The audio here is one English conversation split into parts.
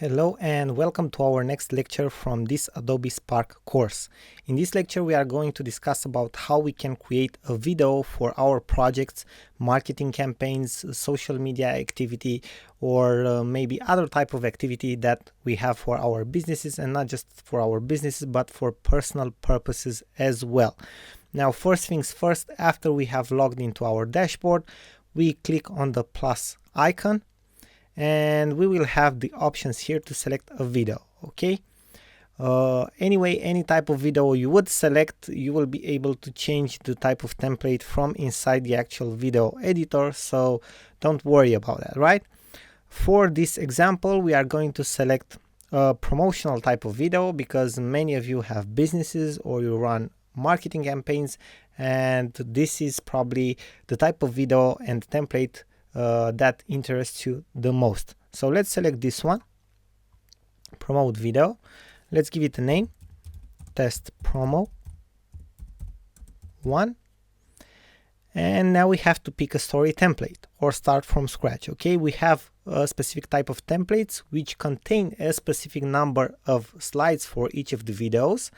Hello and welcome to our next lecture from this Adobe Spark course. In this lecture we are going to discuss about how we can create a video for our projects, marketing campaigns, social media activity, or maybe other type of activity that we have for our businesses, and not just for our businesses but for personal purposes as well. Now, first things first, after we have logged into our dashboard, we click on the plus icon and we will have the options here to select a video. Okay, anyway, any type of video you would select, you will be able to change the type of template from inside the actual video editor, so don't worry about that. Right, for this example we are going to select a promotional type of video because many of you have businesses or you run marketing campaigns, and this is probably the type of video and template that interests you the most. So let's select this one, promote video. Let's give it a name, test promo 1, and now we have to pick a story template or start from scratch. Okay, we have a specific type of templates which contain a specific number of slides for each of the videos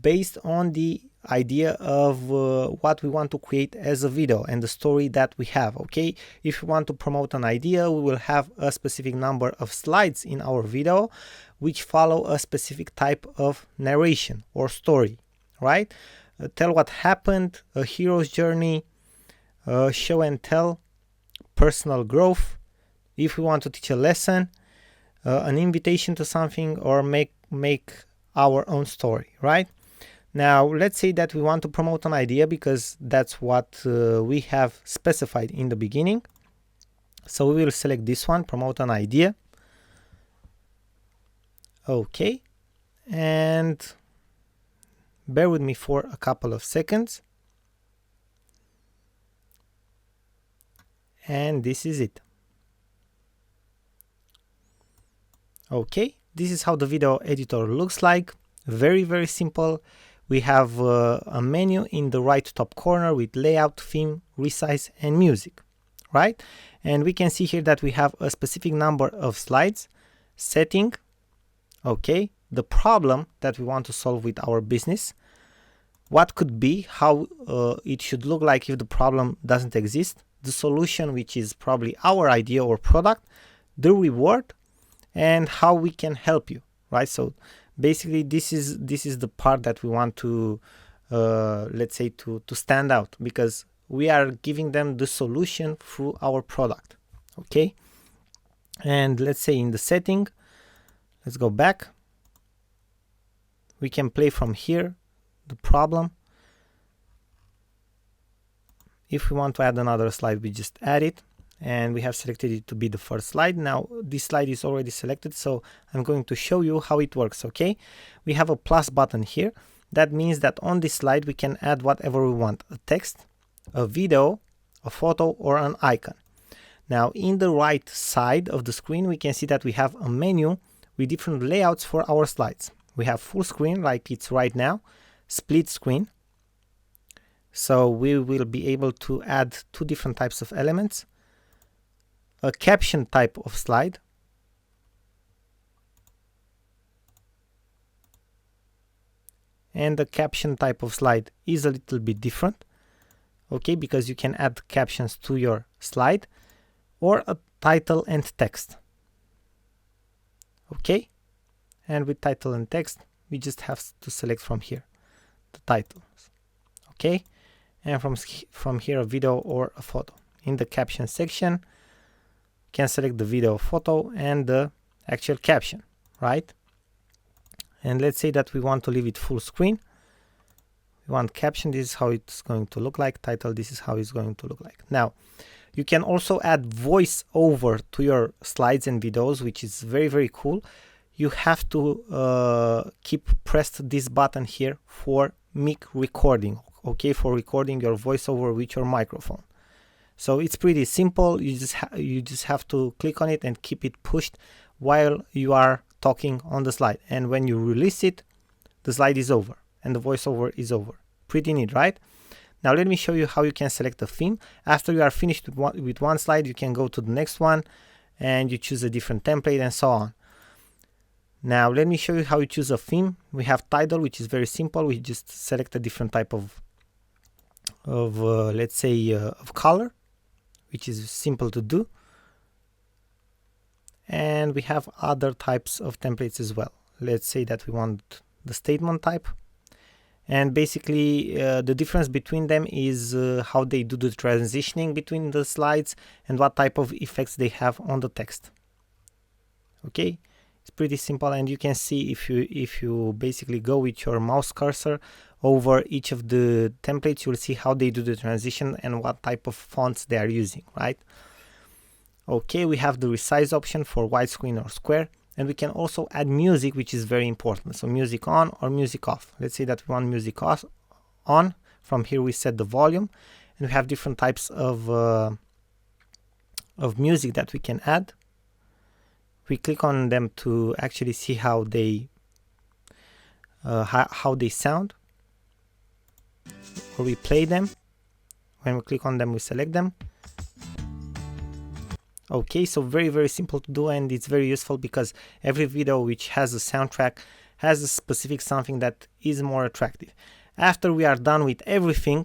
based on the idea of what we want to create as a video and the story that we have. Okay, if we want to promote an idea, we will have a specific number of slides in our video which follow a specific type of narration or story. Right, tell what happened, a hero's journey, show and tell, personal growth, if we want to teach a lesson, an invitation to something, or make our own story. Right, now let's say that we want to promote an idea because that's what we have specified in the beginning. So we will select this one, promote an idea. Okay, and bear with me for a couple of seconds, and this is it. Okay, this is how the video editor looks like. Very simple. We have a menu in the right top corner with layout, theme, resize, and music. Right, and we can see here that we have a specific number of slides, setting, okay, the problem that we want to solve with our business, what could be, how it should look like if the problem doesn't exist, the solution, which is probably our idea or product, the reward, and how we can help you. Right, so basically this is the part that we want to let's say to stand out, because we are giving them the solution through our product. Okay, and let's say in the setting, let's go back, we can play from here the problem. If we want to add another slide, we just add it, and we have selected it to be the first slide. Now this slide is already selected, so I'm going to show you how it works. Okay, we have a plus button here. That means that on this slide we can add whatever we want, a text, a video, a photo, or an icon. Now in the right side of the screen we can see that we have a menu with different layouts for our slides. We have full screen like it's right now, split screen, so we will be able to add two different types of elements, a caption type of slide, and the caption type of slide is a little bit different, okay, because you can add captions to your slide, or a title and text. Okay, and with title and text we just have to select from here the titles. Okay, and from here a video or a photo. In the caption section can select the video, photo, and the actual caption. Right, and let's say that we want to leave it full screen. We want caption, this is how it's going to look like, title, this is how it's going to look like. Now you can also add voice over to your slides and videos, which is very cool. You have to keep pressed this button here for mic recording, okay, for recording your voiceover with your microphone. So it's pretty simple. You just have to click on it and keep it pushed while you are talking on the slide, and when you release it, the slide is over and the voiceover is over. Pretty neat, right? Now let me show you how you can select a theme. After you are finished with one slide, you can go to the next one and you choose a different template and so on. Now let me show you how you choose a theme. We have title, which is very simple. We just select a different type of let's say of color, which is simple to do. And we have other types of templates as well. Let's say that we want the statement type, and basically the difference between them is how they do the transitioning between the slides and what type of effects they have on the text. Okay, it's pretty simple, and you can see if you basically go with your mouse cursor over each of the templates, you'll see how they do the transition and what type of fonts they are using, right? Okay, we have the resize option for widescreen or square, and we can also add music, which is very important. So music on or music off. Let's say that we want music on. From here we set the volume, and we have different types of music that we can add. We click on them to actually see how they sound, or we play them. When we click on them, we select them. Okay, so very simple to do, and it's very useful because every video which has a soundtrack has a specific something that is more attractive. After we are done with everything,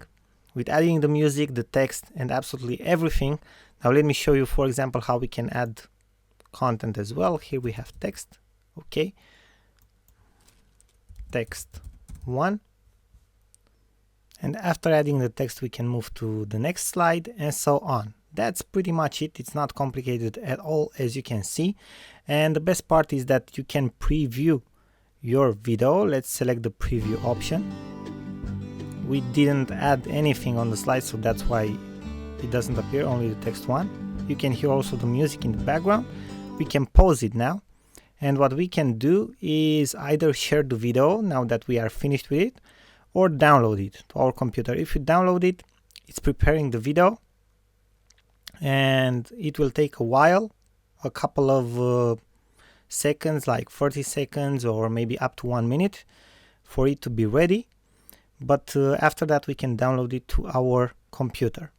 with adding the music, the text, and absolutely everything, now let me show you, for example, how we can add content as well. Here we have text. Okay, text 1, and after adding the text we can move to the next slide and so on. That's pretty much it. It's not complicated at all, as you can see, and the best part is that you can preview your video. Let's select the preview option. We didn't add anything on the slide, so that's why it doesn't appear, only the text one. You can hear also the music in the background. We can pause it now, and what we can do is either share the video now that we are finished with it, or download it to our computer. If you download it, it's preparing the video, and it will take a while, a couple of seconds, like 30 seconds or maybe up to 1 minute for it to be ready. But after that we can download it to our computer.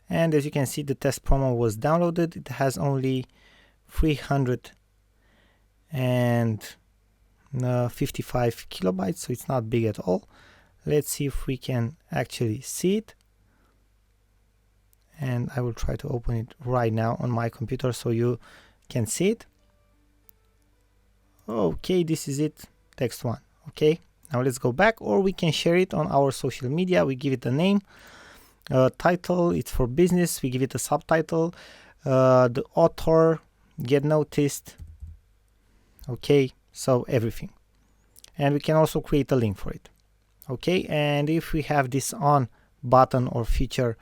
And as you can see, the test promo was downloaded. It has only 355 kilobytes, so it's not big at all. Let's see if we can actually see it, and I will try to open it right now on my computer so you can see it. Okay, this is it, text 1. Okay, now let's go back, or we can share it on our social media. We give it a name, title, it's for business, we give it a subtitle, the author, get noticed. Okay, so everything, and we can also create a link for it. Okay, and if we have this on button or feature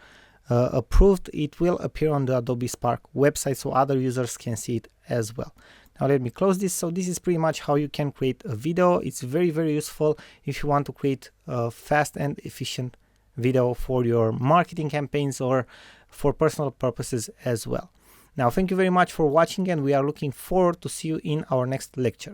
approved, it will appear on the Adobe Spark website so other users can see it as well. Now let me close this. So this is pretty much how you can create a video. It's very useful if you want to create a fast and efficient video for your marketing campaigns or for personal purposes as well. Now thank you very much for watching, and we are looking forward to see you in our next lecture.